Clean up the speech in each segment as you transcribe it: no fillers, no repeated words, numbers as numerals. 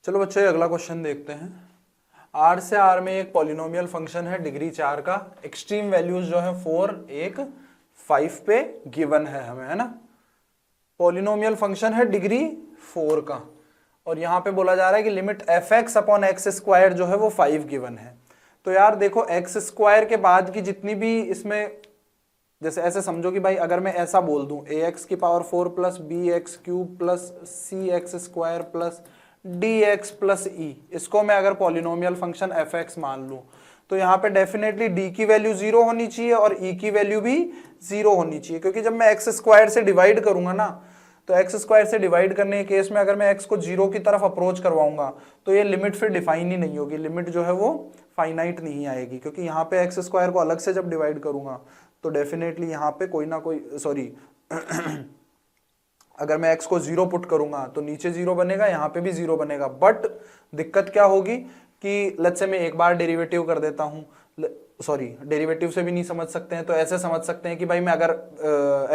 चलो बच्चों अगला क्वेश्चन देखते हैं। आर से आर में एक पॉलिनोमियल फंक्शन है डिग्री 4 का, एक्सट्रीम वैल्यूज जो है 4 1 5 पे गिवन है हमें, है ना। पॉलिनोमियल फंक्शन है डिग्री 4 का और यहां पे बोला जा रहा है कि limit F x upon x square जो है वो 5 गिवन है। तो यार देखो एक्स स्क्वायर के बाद की जितनी भी इसमें, जैसे ऐसे समझो कि भाई अगर मैं ऐसा बोल दूं ए एक्स की power 4 plus B X cube plus C X square plus D X plus E, इसको मैं अगर पॉलिनोमियल फंक्शन एफ एक्स मान लूं तो यहाँ पे डेफिनेटली डी की वैल्यू 0 होनी चाहिए और ई की वैल्यू भी 0 होनी चाहिए, क्योंकि जब मैं एक्स स्क्वायर से डिवाइड करूंगा ना, तो एक्स स्क्वायर से डिवाइड करने के केस में अगर मैं एक्स को 0 की तरफ अप्रोच करवाऊंगा तो ये लिमिट फिर डिफाइन ही नहीं होगी, लिमिट जो है वो फाइनाइट नहीं आएगी, क्योंकि यहाँ पे एक्स स्क्वायर को अलग से जब डिवाइड करूंगा तो डेफिनेटली यहाँ पे कोई ना कोई अगर मैं x को 0 पुट करूंगा तो नीचे 0 बनेगा, यहाँ पे भी 0 बनेगा। बट दिक्कत क्या होगी कि लेट्स से मैं एक बार डेरिवेटिव कर देता हूँ, डेरिवेटिव से भी नहीं समझ सकते हैं तो ऐसे समझ सकते हैं कि भाई मैं अगर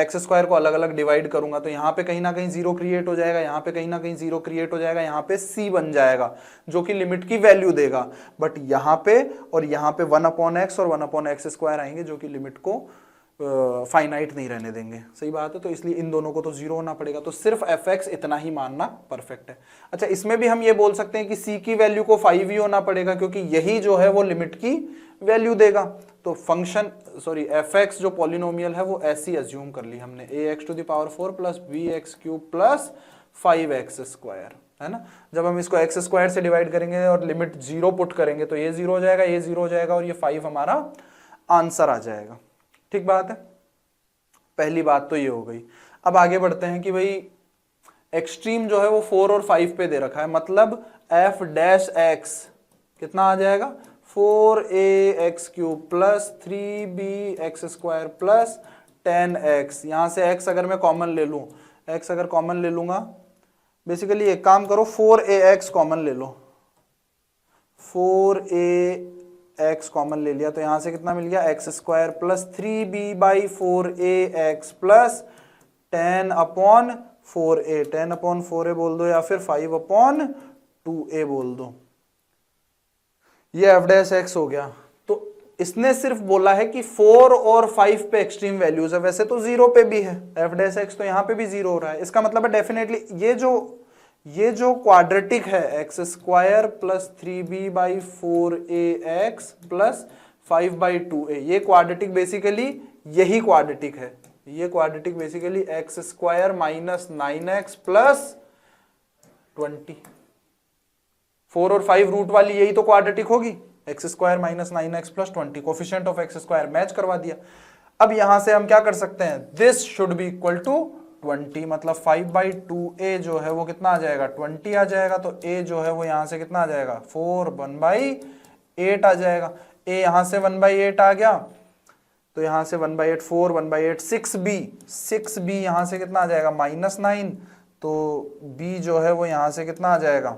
एक्स स्क्वायर को अलग अलग डिवाइड करूंगा तो यहाँ पे कहीं ना कहीं 0 क्रिएट हो जाएगा, यहाँ पे कहीं ना कहीं 0 क्रिएट हो जाएगा, यहाँ पे c बन जाएगा जो कि लिमिट की वैल्यू देगा। बट यहाँ पे और यहाँ पे 1/x और 1/x स्क्वायर आएंगे जो कि लिमिट को फाइनाइट नहीं रहने देंगे। सही बात है, तो इसलिए इन दोनों को तो 0 होना पड़ेगा, तो सिर्फ एफ एक्स इतना ही मानना परफेक्ट है। अच्छा, इसमें भी हम ये बोल सकते हैं कि c की वैल्यू को 5 ही होना पड़ेगा, क्योंकि यही जो है वो लिमिट की वैल्यू देगा। तो फंक्शन एफ एक्स जो पॉलिनोमियल है वो ऐसी एज्यूम कर ली हमने, A X to the power 4 plus B X cube plus 5x square, है ना। जब हम इसको एक्स स्क्वायर से डिवाइड करेंगे और लिमिट 0 पुट करेंगे तो ये 0 हो जाएगा, ये 0 हो जाएगा और ये 5 हमारा आंसर आ जाएगा। ठीक बात है, पहली बात तो ये हो गई। अब आगे बढ़ते हैं कि भाई एक्सट्रीम जो है वो 4 और 5 पे दे रखा है, मतलब एफ डैश एक्स कितना आ जाएगा 4ax cube plus 3bx square plus 10x। यहां से x अगर मैं कॉमन ले लूं, x अगर कॉमन ले लूंगा, बेसिकली एक काम करो 4ax कॉमन ले लो, 4ax कॉमन ले लिया तो यहां से कितना मिल गया x square plus 3b/4ax plus 10/4a, 10/4a बोल दो या फिर 5/2a बोल दो, ये एफ डैश एक्स हो गया। तो इसने सिर्फ बोला है कि 4 और 5 पे एक्सट्रीम वैल्यूज है, वैसे तो 0 पे भी है, एफ डैश एक्स तो यहां पे भी 0 हो रहा है। इसका मतलब है डेफिनेटली ये जो क्वाड्रेटिक है x square plus 3b/4ax plus 5/2a, ये क्वाड्रेटिक बेसिकली यही क्वाड्रेटिक है, ये quadratic basically x square minus 9x plus 20, 4 और 5 रूट वाली यही तो क्वाड्रेटिक होगी, x square minus 9x plus 20, coefficient of x square match करवा दिया। अब यहां से हम क्या कर सकते हैं, this should be equal to 20, मतलब 5/2a जो है वो कितना आ जाएगा 20 आ जाएगा, तो a जो है वो यहां से कितना आ जाएगा 4 1/8 आ जाएगा। a यहां से 1/8 आ गया तो यहां से 1/8 4 1/8 6b यहां से कितना आ जाएगा -9, तो b जो है वो यहां से कितना आ जाएगा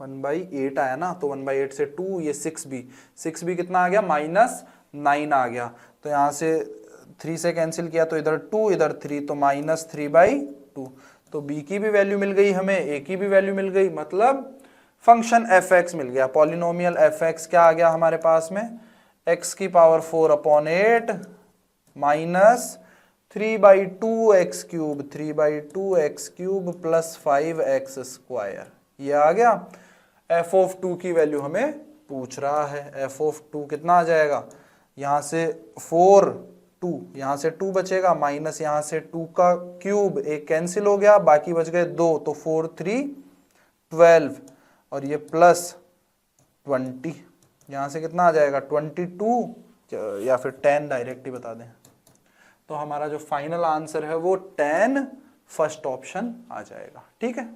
1/8 आया ना, तो 1/8 से 2, ये 6b कितना आ गया -9 आ गया, तो यहां से 3 से कैंसिल किया तो इधर 2 इधर 3, तो -3/2, तो b की भी वैल्यू मिल गई हमें, a की भी वैल्यू मिल गई, मतलब फंक्शन एफ एक्स मिल गया। पॉलिनोमियल एफ एक्स क्या आ गया हमारे पास में, x की power 4/8 minus 3/2x cube plus 5x square, ये आ गया। एफ ऑफ 2 की वैल्यू हमें पूछ रहा है, एफ ऑफ 2 कितना आ जाएगा, यहां से 4 2, यहां से 2 बचेगा माइनस यहां से 2 का क्यूब, एक कैंसिल हो गया, बाकी बच गए 2, तो 4 3 12 और ये प्लस 20, यहां से कितना आ जाएगा 22 या फिर 10 डायरेक्ट ही बता दें, तो हमारा जो फाइनल आंसर है वो 10 फर्स्ट ऑप्शन आ जाएगा। ठीक है।